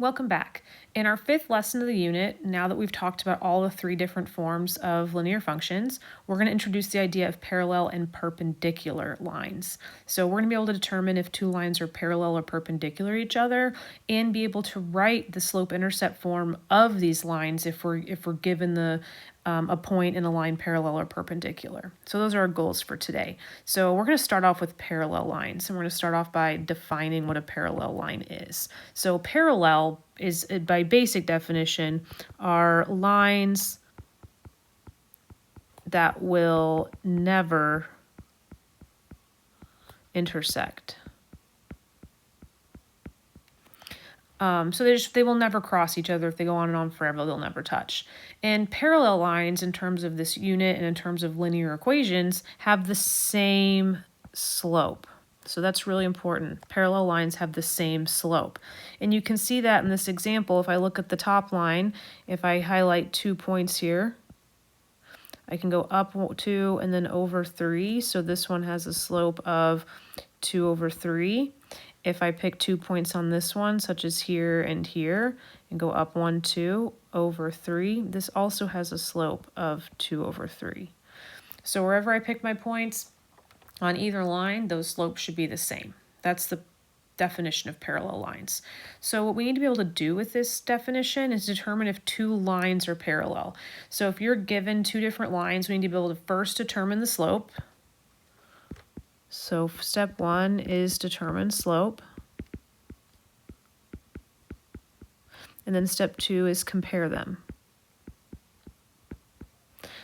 Welcome back. In our fifth lesson of the unit, now that we've talked about all the three different forms of linear functions, we're going to introduce the idea of parallel and perpendicular lines. So we're going to be able to determine if two lines are parallel or perpendicular to each other and be able to write the slope-intercept form of these lines if we're given a point in a line parallel or perpendicular. So those are our goals for today. So we're going to start off with parallel lines, and we're going to start off by defining what a parallel line is. So parallel is, by basic definition, are lines that will never intersect. So they will never cross each other. If they go on and on forever, they'll never touch. And parallel lines, in terms of this unit and in terms of linear equations, have the same slope. So that's really important. Parallel lines have the same slope. And you can see that in this example. If I look at the top line, if I highlight 2 points here, I can go up 2 and then over 3. So this one has a slope of 2 over 3. If I pick 2 points on this one, such as here, and go up 1, 2 over 3, this also has a slope of 2 over 3. So wherever I pick my points on either line, those slopes should be the same. That's the definition of parallel lines. So what we need to be able to do with this definition is determine if two lines are parallel. So if you're given two different lines, we need to be able to first determine the slope. So step 1 is determine slope. And then step 2 is compare them.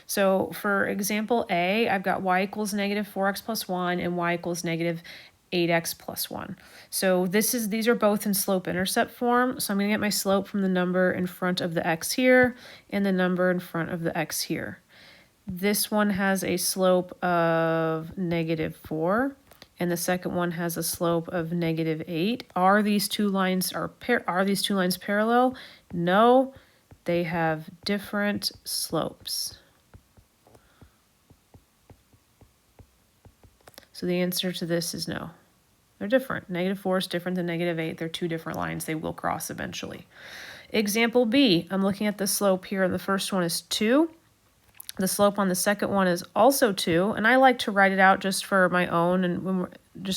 So for example A, I've got y equals negative 4x plus 1 and y equals negative 8x plus 1. So these are both in slope-intercept form. So I'm going to get my slope from the number in front of the x here and the number in front of the x here. This one has a slope of negative 4, and the second one has a slope of negative 8. Are these two lines parallel? No, they have different slopes. So the answer to this is no. They're different. Negative 4 is different than negative 8. They're two different lines. They will cross eventually. Example B, I'm looking at the slope here. The first one is 2. The slope on the second one is also 2, and I like to write it out just for my own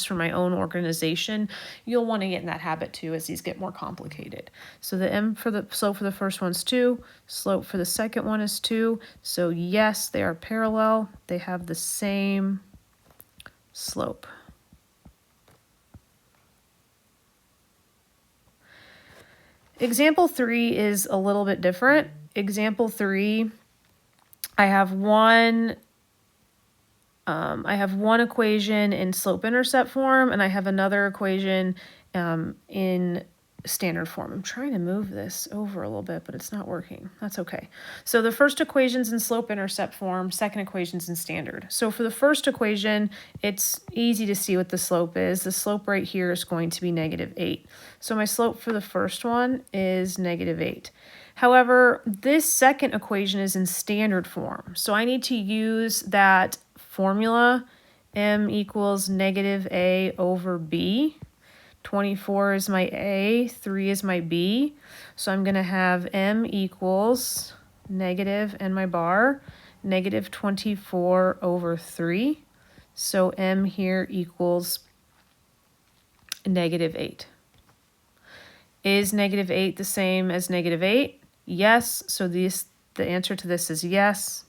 organization. You'll want to get in that habit too as these get more complicated. So the slope for the first one's 2, slope for the second one is 2. So yes, they are parallel. They have the same slope. Example 3 is a little bit different. Example 3, I have one equation in slope-intercept form, and I have another equation in standard form. I'm trying to move this over a little bit, but it's not working. That's okay. So the first equation's in slope-intercept form, second equation's in standard. So for the first equation, it's easy to see what the slope is. The slope right here is going to be negative 8. So my slope for the first one is negative 8. However, this second equation is in standard form. So I need to use that formula, m equals negative a over b. 24 is my a, 3 is my b. So I'm going to have m equals negative and my bar, negative 24 over 3. So m here equals negative 8. Is negative 8 the same as negative 8? Yes. So the answer to this is yes.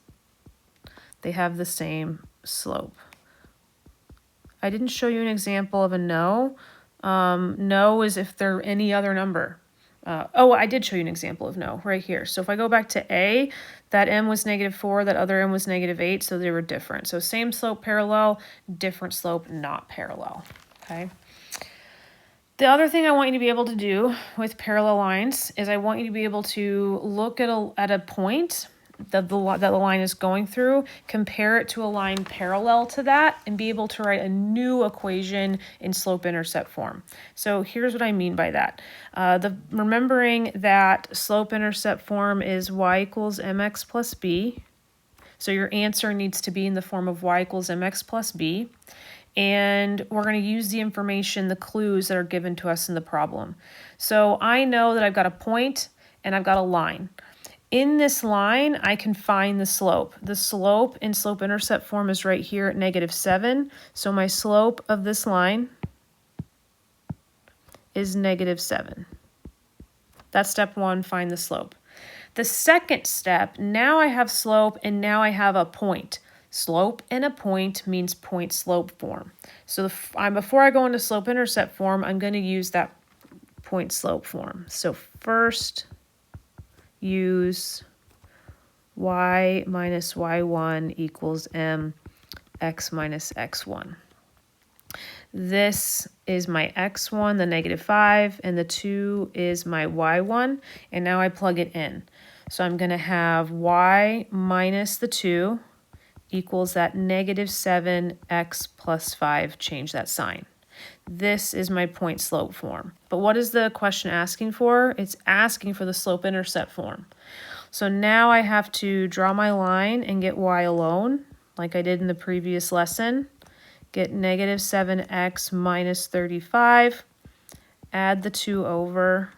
They have the same slope. I didn't show you an example of a no. No is if they're any other number. I did show you an example of no right here. So if I go back to A, that m was negative 4, that other m was negative 8, so they were different. So same slope parallel, different slope not parallel, okay? The other thing I want you to be able to do with parallel lines is I want you to be able to look at a point that the line is going through, compare it to a line parallel to that, and be able to write a new equation in slope-intercept form. So here's what I mean by that. Remembering that slope-intercept form is y equals mx plus b. So your answer needs to be in the form of y equals mx plus b. and we're going to use the information, the clues that are given to us in the problem. So I know that I've got a point and I've got a line. In this line, I can find the slope. The slope in slope-intercept form is right here at -7. So my slope of this line is -7. That's step one, find the slope. The second step, now I have slope and now I have a point. Slope and a point means point-slope form. So before I go into slope-intercept form, I'm going to use that point-slope form. So first, use y minus y1 equals mx minus x1. This is my x1, the -5, and the 2 is my y1, and now I plug it in. So I'm going to have y minus the 2 equals that -7x plus 5, change that sign. This is my point-slope form. But what is the question asking for? It's asking for the slope-intercept form. So now I have to draw my line and get y alone, like I did in the previous lesson. Get -7x minus 35, add the 2 over,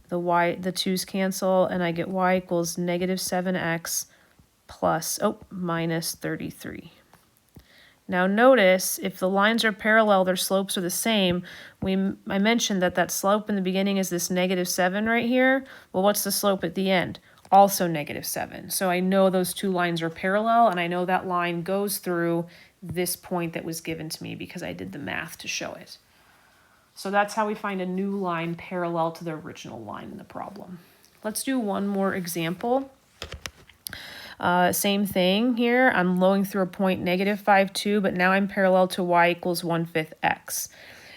the 2's cancel, and I get y equals -7x plus, minus 33. Now notice, if the lines are parallel, their slopes are the same. I mentioned that slope in the beginning is this -7 right here. Well, what's the slope at the end? Also -7. So I know those two lines are parallel, and I know that line goes through this point that was given to me because I did the math to show it. So that's how we find a new line parallel to the original line in the problem. Let's do one more example. Same thing here. I'm flowing through a point -5, 2, but now I'm parallel to y equals 1/5 x.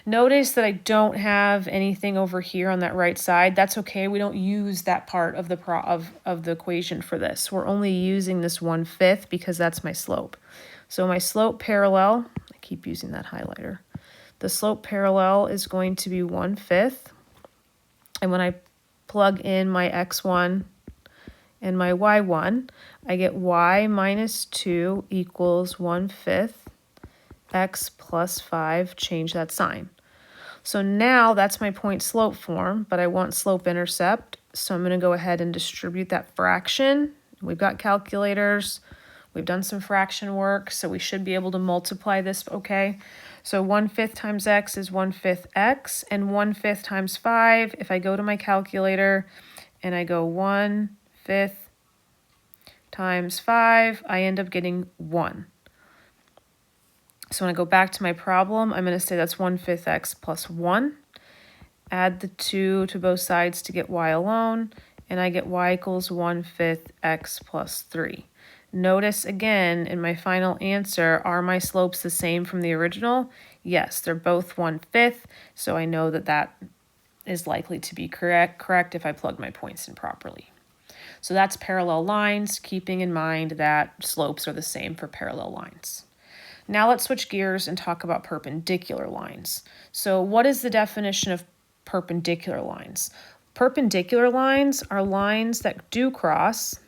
Notice that I don't have anything over here on that right side. That's okay. We don't use that part of the equation for this. We're only using this 1/5 because that's my slope. So my slope parallel, I keep using that highlighter. The slope parallel is going to be 1/5. And when I plug in my x1 and my y1, I get y minus 2 equals 1/5 x plus 5, change that sign. So now that's my point-slope form, but I want slope-intercept, so I'm going to go ahead and distribute that fraction. We've got calculators. We've done some fraction work, so we should be able to multiply this, okay? So 1/5 times x is 1/5 x, and 1/5 times 5, if I go to my calculator and I go 1/5 times 5, I end up getting 1. So when I go back to my problem, I'm going to say that's 1/5 x plus 1. Add the 2 to both sides to get y alone, and I get y equals 1/5 x plus 3. Notice again, in my final answer, are my slopes the same from the original? Yes, they're both 1/5, so I know that that is likely to be correct if I plug my points in properly. So that's parallel lines, keeping in mind that slopes are the same for parallel lines. Now let's switch gears and talk about perpendicular lines. So what is the definition of perpendicular lines? Perpendicular lines are lines that do cross,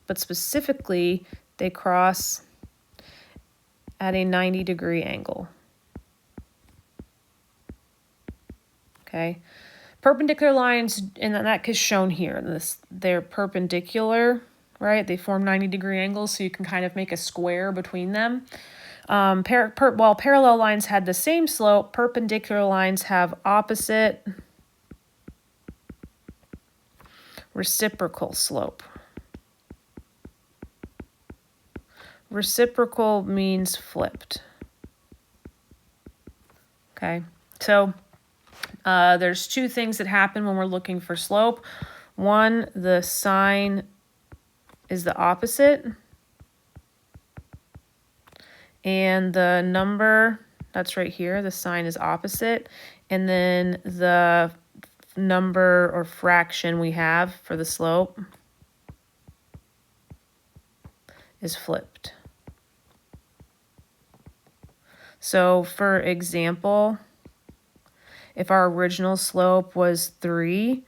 but specifically they cross at a 90-degree angle. Okay, perpendicular lines, and that is shown here. They're perpendicular, right? They form 90-degree angles, so you can kind of make a square between them. While parallel lines had the same slope, perpendicular lines have opposite reciprocal slope. Reciprocal means flipped. Okay, so there's two things that happen when we're looking for slope. One, the sign is the opposite, and the number, that's right here, the sign is opposite, and then the number or fraction we have for the slope is flipped. So for example, if our original slope was 3,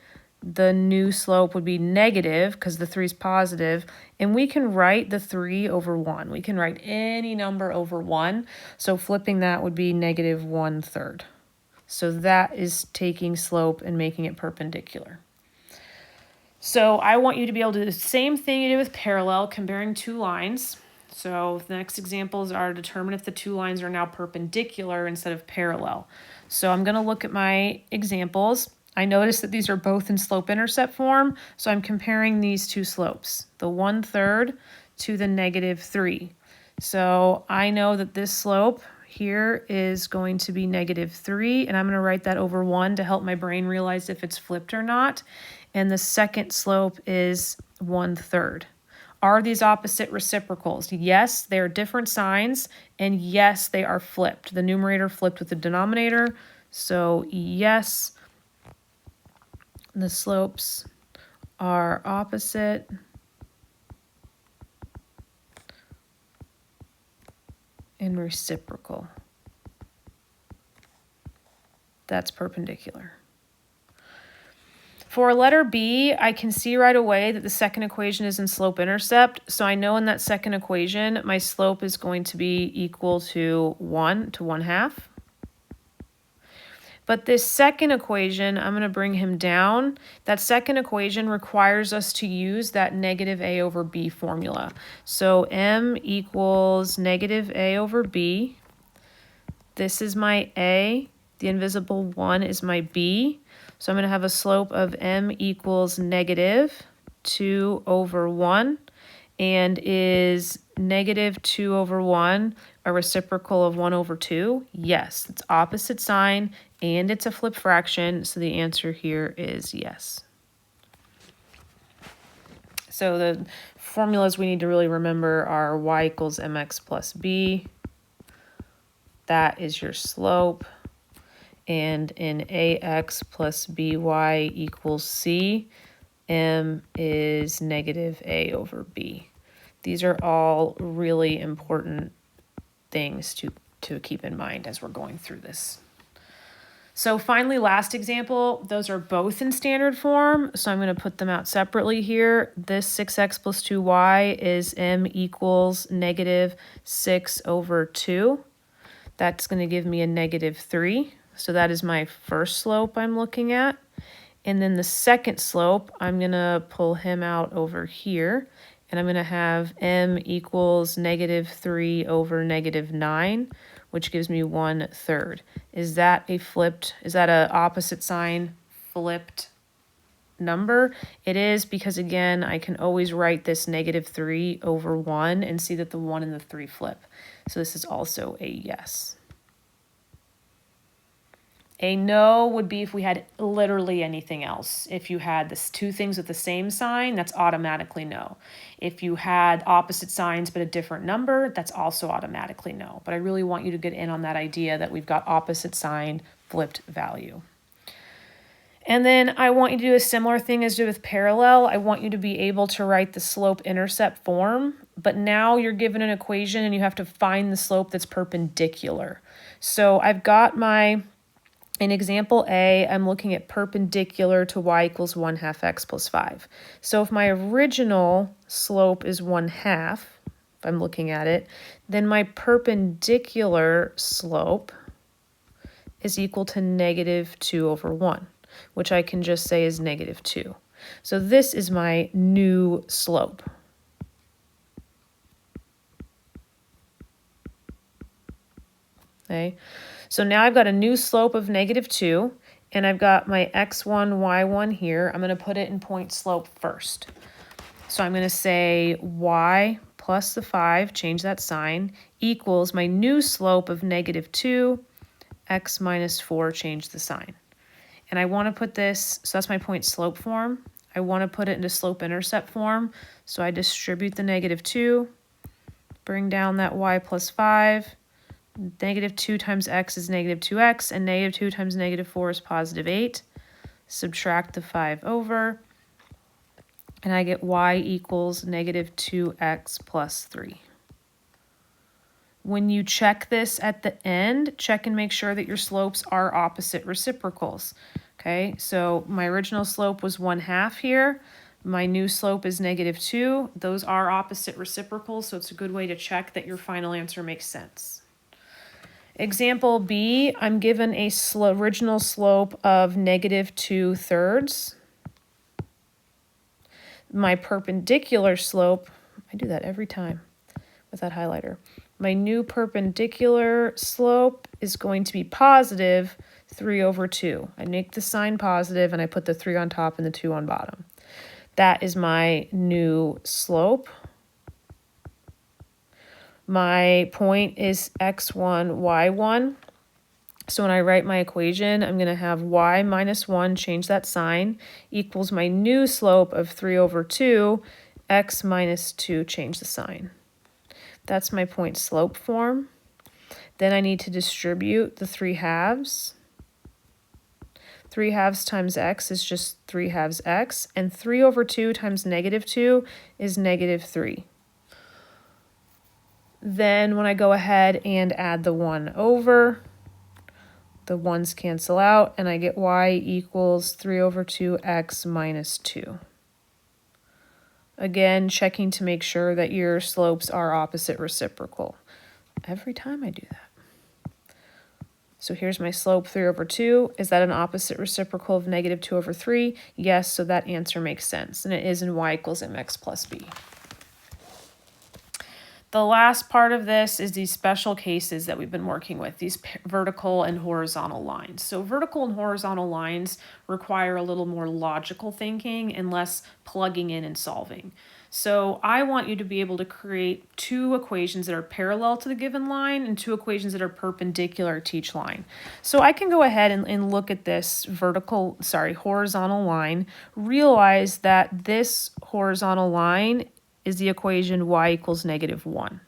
the new slope would be negative because the 3 is positive, and we can write the 3 over 1. We can write any number over 1, so flipping that would be negative 1/3. So that is taking slope and making it perpendicular. So I want you to be able to do the same thing you did with parallel, comparing two lines. So the next examples are determine if the two lines are now perpendicular instead of parallel. So I'm going to look at my examples. I notice that these are both in slope-intercept form, so I'm comparing these two slopes, the 1/3 to the -3. So I know that this slope here is going to be -3, and I'm going to write that over 1 to help my brain realize if it's flipped or not. And the second slope is 1/3. Are these opposite reciprocals? Yes, they're different signs, and yes, they are flipped. The numerator flipped with the denominator, so yes, the slopes are opposite and reciprocal. That's perpendicular. For letter B, I can see right away that the second equation is in slope-intercept, so I know in that second equation, my slope is going to be equal to 1 to 1/2. But this second equation, I'm going to bring him down. That second equation requires us to use that negative a over b formula. So m equals negative a over b. This is my a. The invisible 1 is my b. So I'm going to have a slope of m equals negative 2 over 1. And is negative 2 over 1 a reciprocal of 1 over 2? Yes, it's opposite sign and it's a flip fraction, so the answer here is yes. So the formulas we need to really remember are y equals mx plus b. That is your slope. And in ax plus by equals c, m is negative a over b. These are all really important things to keep in mind as we're going through this. So finally, last example, those are both in standard form, so I'm going to put them out separately here. This 6x plus 2y is m equals negative 6 over 2. That's going to give me a -3. So that is my first slope I'm looking at. And then the second slope, I'm going to pull him out over here. And I'm going to have m equals -3 over -9, which gives me 1/3. Is that a opposite sign flipped number? It is, because again, I can always write this -3 over 1 and see that the 1 and the 3 flip. So this is also a yes. A no would be if we had literally anything else. If you had this two things with the same sign, that's automatically no. If you had opposite signs but a different number, that's also automatically no. But I really want you to get in on that idea that we've got opposite sign, flipped value. And then I want you to do a similar thing as you did with parallel. I want you to be able to write the slope-intercept form, but now you're given an equation and you have to find the slope that's perpendicular. So I've got in example A, I'm looking at perpendicular to y equals 1/2 x plus 5. So if my original slope is 1/2, if I'm looking at it, then my perpendicular slope is equal to -2 over 1, which I can just say is -2. So this is my new slope. Okay. So now I've got a new slope of -2, and I've got my x1, y1 here. I'm going to put it in point slope first. So I'm going to say y plus the 5, change that sign, equals my new slope of -2, x minus 4, change the sign. And I want to put this, so that's my point slope form. I want to put it into slope-intercept form. So I distribute the -2, bring down that y plus 5. -2 times x is -2x, and -2 times -4 is +8. Subtract the 5 over, and I get y equals -2x plus 3. When you check this at the end, check and make sure that your slopes are opposite reciprocals. Okay, so my original slope was 1/2 here. My new slope is -2. Those are opposite reciprocals, so it's a good way to check that your final answer makes sense. Example B, I'm given a original slope of -2/3. My perpendicular slope, I do that every time with that highlighter. My new perpendicular slope is going to be positive 3/2. I make the sign positive and I put the 3 on top and the 2 on bottom. That is my new slope. My point is x1, y1. So when I write my equation, I'm going to have y minus 1, change that sign, equals my new slope of 3/2, x minus 2, change the sign. That's my point slope form. Then I need to distribute the 3/2. 3/2 times x is just 3/2 x, and 3/2 times -2 is -3. Then when I go ahead and add the 1 over, the 1's cancel out, and I get y equals 3/2 x minus 2. Again, checking to make sure that your slopes are opposite reciprocal. Every time I do that. So here's my slope, 3/2. Is that an opposite reciprocal of -2/3? Yes, so that answer makes sense, and it is in y equals mx plus b. The last part of this is these special cases that we've been working with, these vertical and horizontal lines. So vertical and horizontal lines require a little more logical thinking and less plugging in and solving. So I want you to be able to create 2 equations that are parallel to the given line and 2 equations that are perpendicular to each line. So I can go ahead and look at this horizontal line, realize that this horizontal line is the equation y equals -1.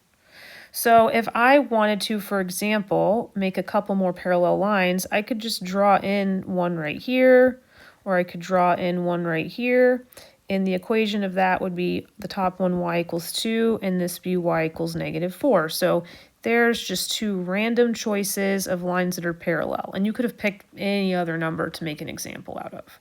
So if I wanted to, for example, make a couple more parallel lines, I could just draw in one right here, or I could draw in one right here. And the equation of that would be the top one y equals 2, and this be y equals -4. So there's just 2 random choices of lines that are parallel. And you could have picked any other number to make an example out of.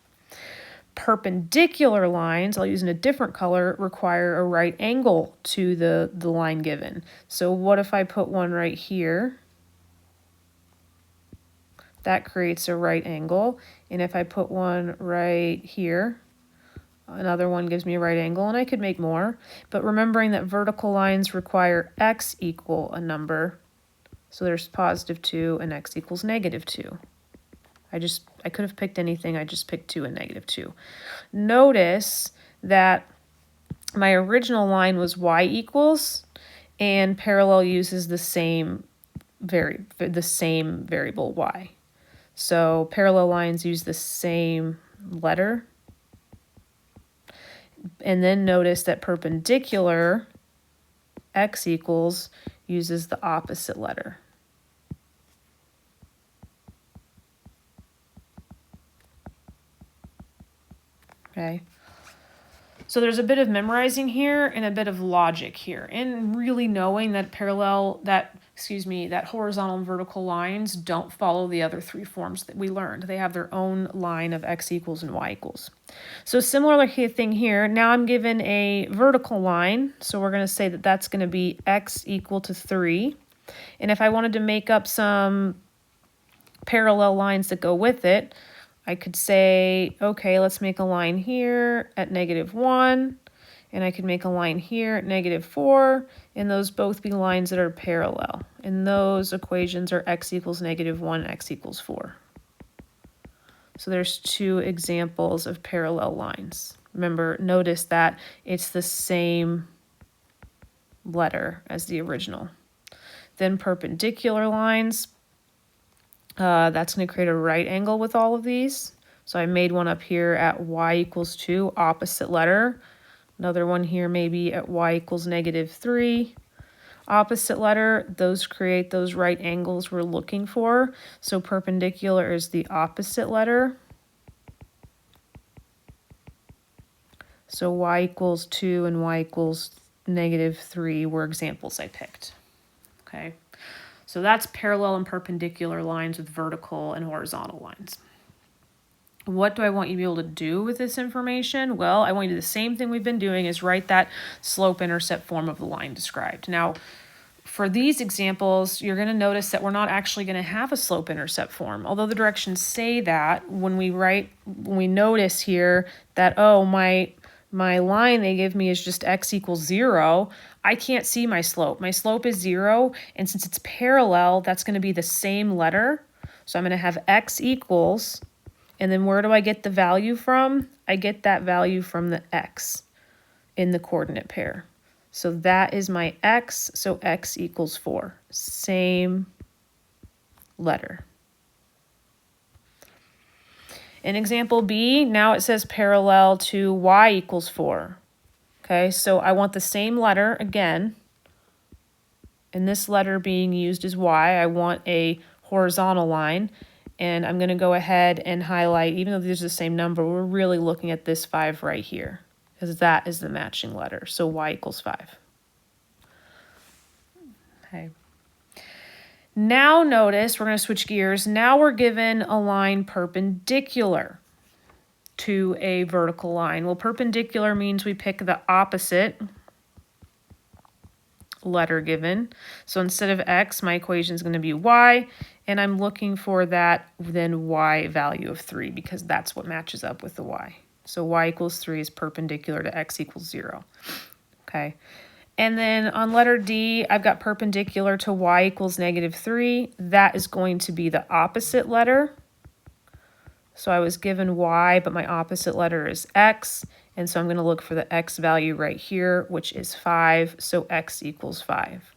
Perpendicular lines, I'll use in a different color, require a right angle to the line given. So what if I put one right here? That creates a right angle. And if I put one right here, another one gives me a right angle, and I could make more. But remembering that vertical lines require x equal a number, so there's +2 and x equals -2. I could have picked anything, I just picked 2 and -2. Notice that my original line was y equals, and parallel uses the same variable y. So parallel lines use the same letter. And then notice that perpendicular, x equals, uses the opposite letter. Okay, so there's a bit of memorizing here and a bit of logic here, and really knowing that that horizontal and vertical lines don't follow the other 3 forms that we learned. They have their own line of x equals and y equals. So similar thing here, now I'm given a vertical line, so we're going to say that that's going to be x equal to 3. And if I wanted to make up some parallel lines that go with it, I could say, okay, let's make a line here at -1, and I could make a line here at -4, and those both be lines that are parallel. And those equations are x equals -1, x equals 4. So there's 2 examples of parallel lines. Remember, notice that it's the same letter as the original. Then perpendicular lines. That's going to create a right angle with all of these. So I made one up here at y equals 2, opposite letter. Another one here maybe at y equals -3, opposite letter. Those create those right angles we're looking for. So perpendicular is the opposite letter. So y equals 2 and y equals -3 were examples I picked. Okay. So that's parallel and perpendicular lines with vertical and horizontal lines. What do I want you to be able to do with this information? Well, I want you to do the same thing we've been doing, is write that slope-intercept form of the line described. Now, for these examples, you're going to notice that we're not actually going to have a slope-intercept form. Although the directions say that, when we notice here that, oh, my line they give me is just x equals 0, I can't see my slope. My slope is 0, and since it's parallel, that's going to be the same letter. So I'm going to have x equals, and then where do I get the value from? I get that value from the x in the coordinate pair. So that is my x, so x equals 4. Same letter. In example B, now it says parallel to y equals 4. Okay, so I want the same letter again. And this letter being used as y, I want a horizontal line. And I'm going to go ahead and highlight, even though these are the same number, we're really looking at this 5 right here, because that is the matching letter. So y equals 5. Okay. Now notice, we're going to switch gears. Now we're given a line perpendicular to a vertical line. Well, perpendicular means we pick the opposite letter given. So instead of x, my equation is going to be y, and I'm looking for that then y value of 3, because that's what matches up with the y. So y equals 3 is perpendicular to x equals 0. Okay. And then on letter D, I've got perpendicular to y equals -3. That is going to be the opposite letter. So I was given y, but my opposite letter is x. And so I'm going to look for the x value right here, which is 5. So x equals 5.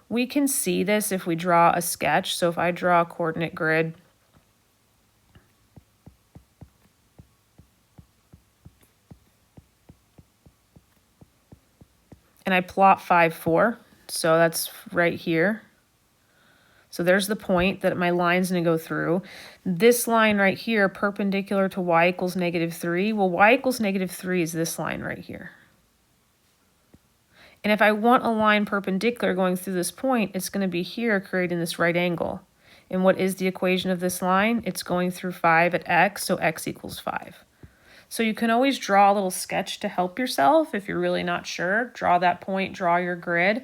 We can see this if we draw a sketch. So if I draw a coordinate grid, and I plot 5, 4. So that's right here. So there's the point that my line's going to go through. This line right here, perpendicular to y equals -3. Well, y equals -3 is this line right here. And if I want a line perpendicular going through this point, it's going to be here creating this right angle. And what is the equation of this line? It's going through 5 at x, so x equals 5. So you can always draw a little sketch to help yourself if you're really not sure. Draw that point, draw your grid,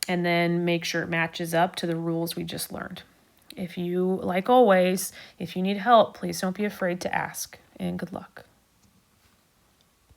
and then make sure it matches up to the rules we just learned. If you, like always, if you need help, please don't be afraid to ask, and good luck.